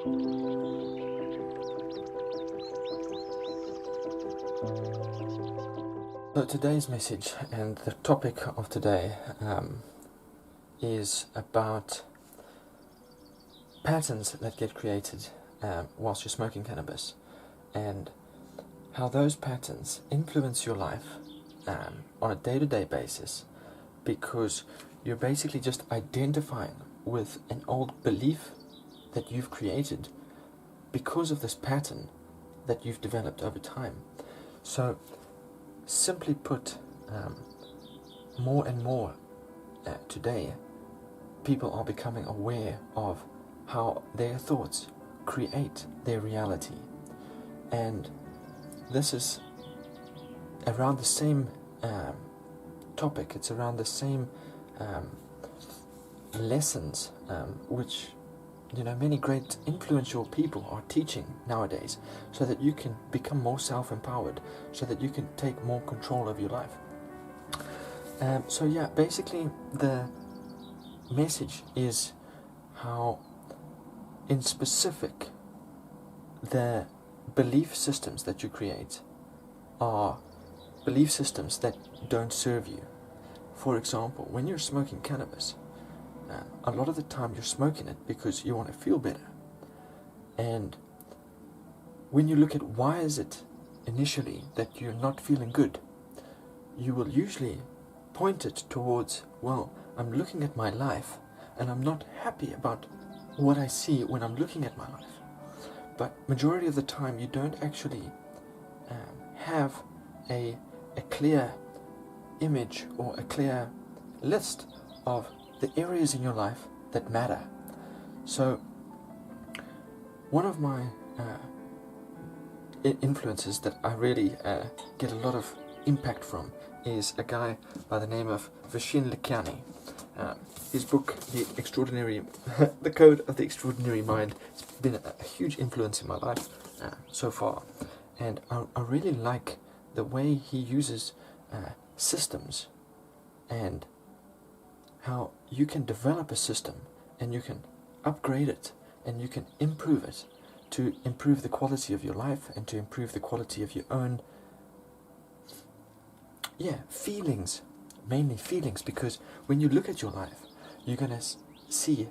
So today's message and the topic of today is about patterns that get created whilst you're smoking cannabis, and how those patterns influence your life on a day-to-day basis, because you're basically just identifying with an old belief that you've created because of this pattern that you've developed over time. So simply put, more and more today, people are becoming aware of how their thoughts create their reality. And this is around the same topic, it's around the same lessons which many great influential people are teaching nowadays, so that you can become more self-empowered, so that you can take more control of your life. So yeah, basically the message is how, in specific, the belief systems that you create are belief systems that don't serve you. For example, when you're smoking cannabis, a lot of the time you're smoking it because you want to feel better. And when you look at why is it initially that you're not feeling good, you will usually point it towards, well, I'm looking at my life and I'm not happy about what I see when I'm looking at my life. But majority of the time you don't actually have a clear image or a clear list of the areas in your life that matter. So one of my influences that I really get a lot of impact from is a guy by the name of Vishen Lakhiani. His book, The Code of the Extraordinary Mind, has been a huge influence in my life so far. And I really like the way he uses systems, and how you can develop a system and you can upgrade it and you can improve it to improve the quality of your life and to improve the quality of your own feelings, mainly feelings, because when you look at your life, you're going to see,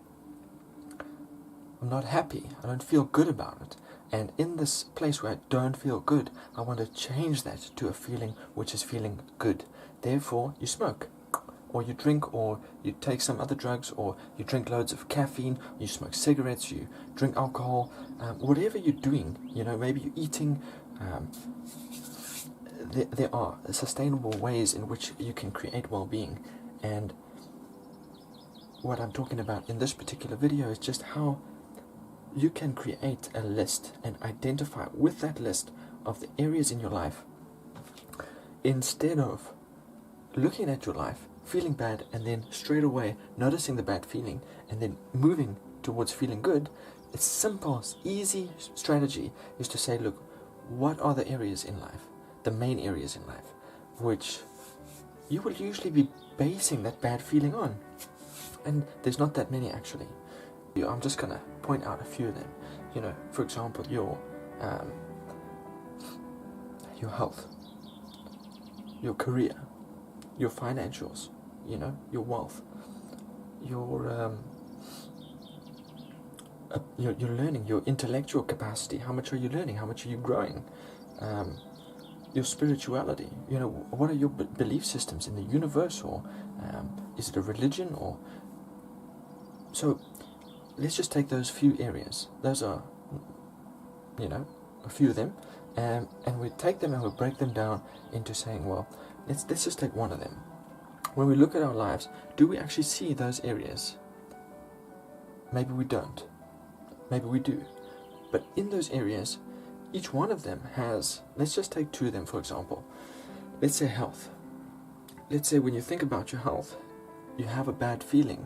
I'm not happy, I don't feel good about it, and in this place where I don't feel good, I want to change that to a feeling which is feeling good. Therefore you smoke, or you drink, or you take some other drugs, or you drink loads of caffeine, you smoke cigarettes, you drink alcohol, whatever you're doing, maybe you're eating. There are sustainable ways in which you can create well-being. And what I'm talking about in this particular video is just how you can create a list and identify with that list of the areas in your life, instead of looking at your life, feeling bad, and then straight away noticing the bad feeling and then moving towards feeling good. A simple, easy strategy is to say, look, what are the areas in life, the main areas in life, which you will usually be basing that bad feeling on? And there's not that many actually. I'm just gonna point out a few of them. For example, your health, your career, your financials, your wealth, your learning, your intellectual capacity. How much are you learning? How much are you growing? Your spirituality. What are your belief systems in the universe, or is it a religion? Or so let's just take those few areas. Those are, a few of them, and we take them and we break them down into saying, well, let's just take one of them. When we look at our lives, do we actually see those areas? Maybe we don't. Maybe we do. But in those areas, each one of them has, let's just take two of them for example. Let's say health. Let's say when you think about your health, you have a bad feeling.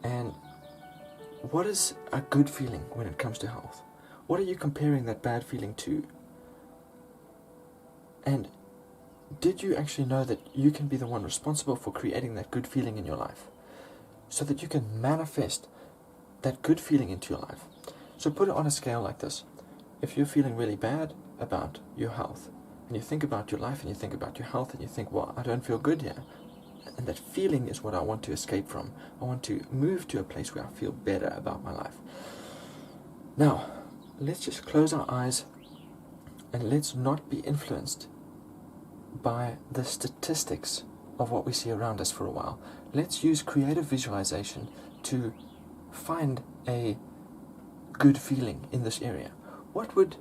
And what is a good feeling when it comes to health? What are you comparing that bad feeling to? And did you actually know that you can be the one responsible for creating that good feeling in your life, so that you can manifest that good feeling into your life? So put it on a scale like this. If you're feeling really bad about your health, and you think about your life and you think about your health and you think, well, I don't feel good here, and that feeling is what I want to escape from. I want to move to a place where I feel better about my life. Now, let's just close our eyes and let's not be influenced by the statistics of what we see around us for a while. Let's use creative visualization to find a good feeling in this area. What would,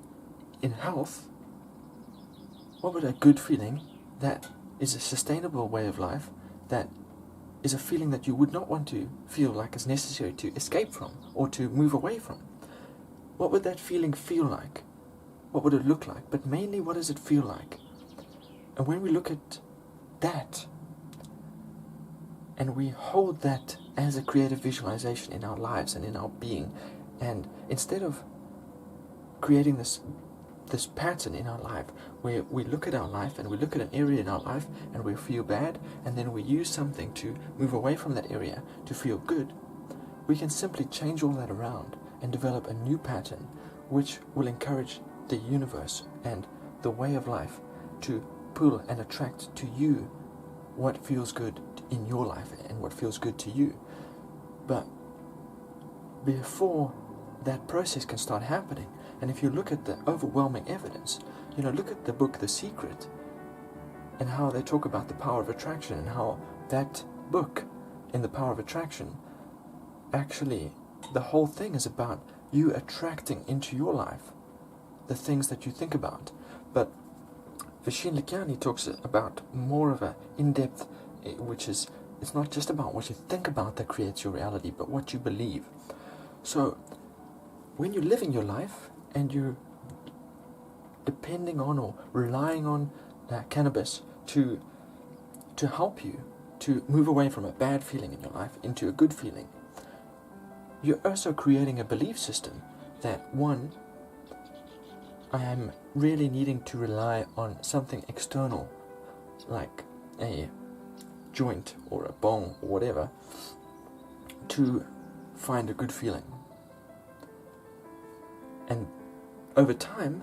in health, what would a good feeling that is a sustainable way of life, that is a feeling that you would not want to feel like is necessary to escape from or to move away from? What would that feeling feel like? What would it look like? But mainly, what does it feel like? And when we look at that, and we hold that as a creative visualization in our lives and in our being, and instead of creating this pattern in our life where we look at our life and we look at an area in our life and we feel bad, and then we use something to move away from that area to feel good, we can simply change all that around and develop a new pattern which will encourage the universe and the way of life to pull and attract to you what feels good in your life and what feels good to you. But before that process can start happening, and if you look at the overwhelming evidence, look at the book The Secret and how they talk about the power of attraction, and how that book in the power of attraction, actually the whole thing is about you attracting into your life the things that you think about. But Vishen Lakhiani talks about more of a in-depth, which is, it's not just about what you think about that creates your reality, but what you believe. So when you're living your life and you're depending on or relying on cannabis to help you to move away from a bad feeling in your life into a good feeling, you're also creating a belief system that, one, I am really needing to rely on something external, like a joint or a bong or whatever, to find a good feeling. And over time,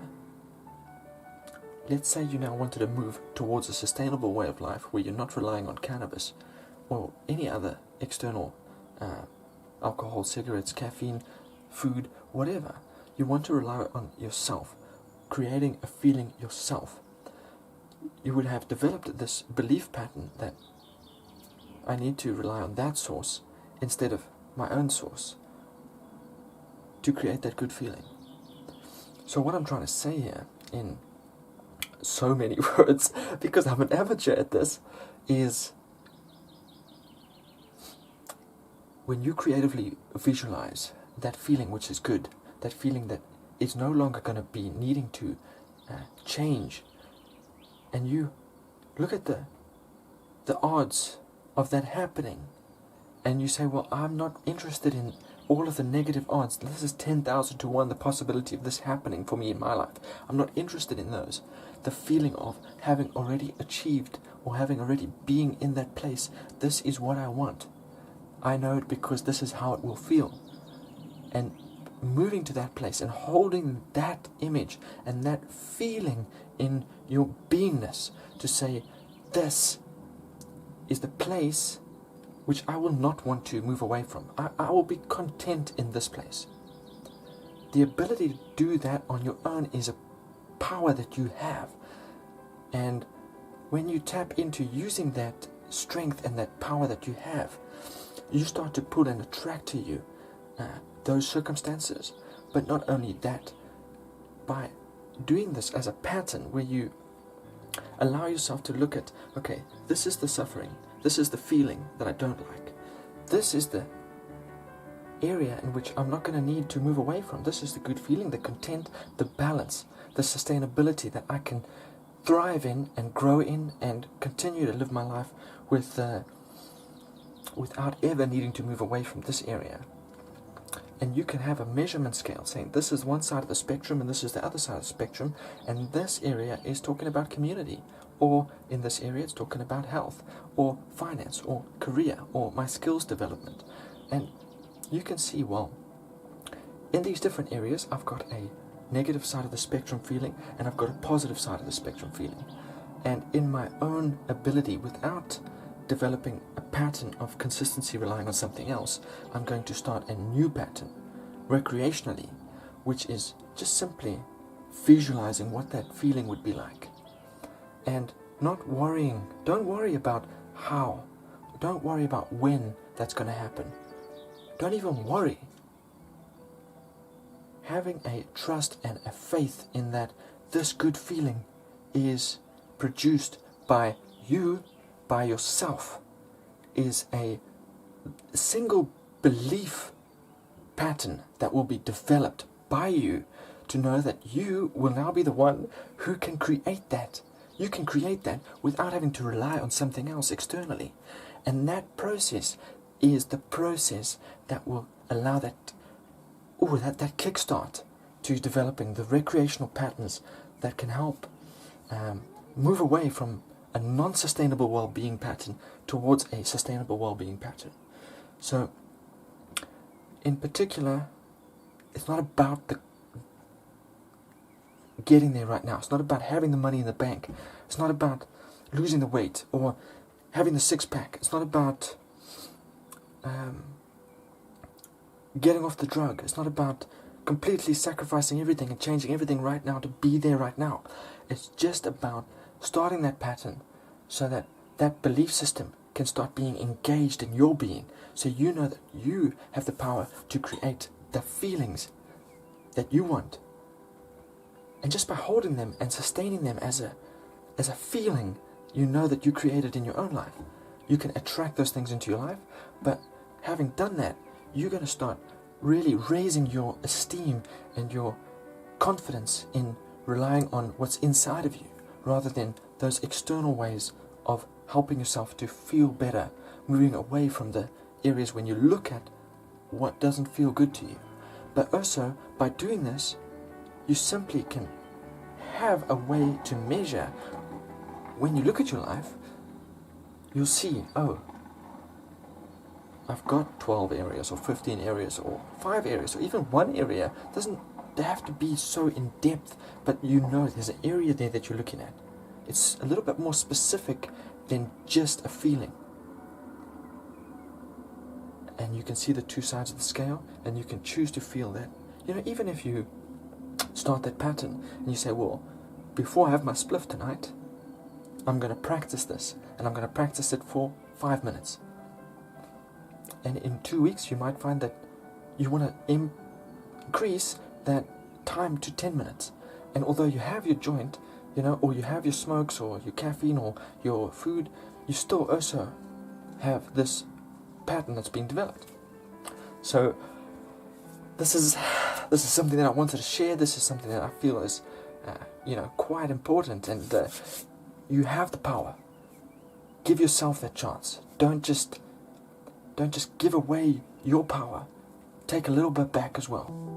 let's say you now wanted to move towards a sustainable way of life where you're not relying on cannabis or any other external alcohol, cigarettes, caffeine, food, whatever. You want to rely on yourself, creating a feeling yourself. You would have developed this belief pattern that I need to rely on that source instead of my own source to create that good feeling. So what I'm trying to say here, in so many words, because I'm an amateur at this, is when you creatively visualize that feeling which is good, that feeling that is no longer going to be needing to change, and you look at the odds of that happening, and you say, well, I'm not interested in all of the negative odds. This is 10,000 to 1, the possibility of this happening for me in my life. I'm not interested in those. The feeling of having already achieved or having already being in that place, this is what I want. I know it because this is how it will feel. And moving to that place and holding that image and that feeling in your beingness to say, this is the place which I will not want to move away from. I will be content in this place. The ability to do that on your own is a power that you have. And when you tap into using that strength and that power that you have, you start to pull and attract to you those circumstances. But not only that, by doing this as a pattern where you allow yourself to look at, okay, this is the suffering, this is the feeling that I don't like, this is the area in which I'm not going to need to move away from, this is the good feeling, the content, the balance, the sustainability that I can thrive in and grow in and continue to live my life with without ever needing to move away from this area. And you can have a measurement scale saying this is one side of the spectrum and this is the other side of the spectrum, and this area is talking about community, or in this area it's talking about health or finance or career or my skills development. And you can see, well, in these different areas, I've got a negative side of the spectrum feeling, and I've got a positive side of the spectrum feeling. And in my own ability, without developing a pattern of consistency relying on something else, I'm going to start a new pattern, recreationally, which is just simply visualizing what that feeling would be like. And not worrying, don't worry about how, don't worry about when that's going to happen. Don't even worry. Having a trust and a faith in that this good feeling is produced by you, by yourself, is a single belief pattern that will be developed by you to know that you will now be the one who can create that. You can create that without having to rely on something else externally. And that process is the process that will allow that kickstart to developing the recreational patterns that can help move away from a non-sustainable well-being pattern towards a sustainable well-being pattern. So, in particular, it's not about the getting there right now. It's not about having the money in the bank. It's not about losing the weight or having the six-pack. It's not about getting off the drug. It's not about completely sacrificing everything and changing everything right now to be there right now. It's just about starting that pattern so that that belief system can start being engaged in your being, so you know that you have the power to create the feelings that you want. And just by holding them and sustaining them as a feeling, you know that you created in your own life. You can attract those things into your life, but having done that, you're going to start really raising your esteem and your confidence in relying on what's inside of you, rather than those external ways of helping yourself to feel better, moving away from the areas when you look at what doesn't feel good to you. But also, by doing this, you simply can have a way to measure. When you look at your life, you'll see, oh, I've got 12 areas or 15 areas or 5 areas or even one area. It doesn't have to be so in depth, but you know there's an area there that you're looking at. It's a little bit more specific than just a feeling. And you can see the two sides of the scale, and you can choose to feel that. You know, even if you start that pattern and you say, well, before I have my spliff tonight, I'm going to practice this, and I'm going to practice it for 5 minutes. And in 2 weeks, you might find that you want to increase that time to 10 minutes. And although you have your joint, you know, or you have your smokes or your caffeine or your food, you still also have this pattern that's being developed. So this is something that I wanted to share. This is something that I feel is quite important, and you have the power. Give yourself that chance. Don't just give away your power. Take a little bit back as well.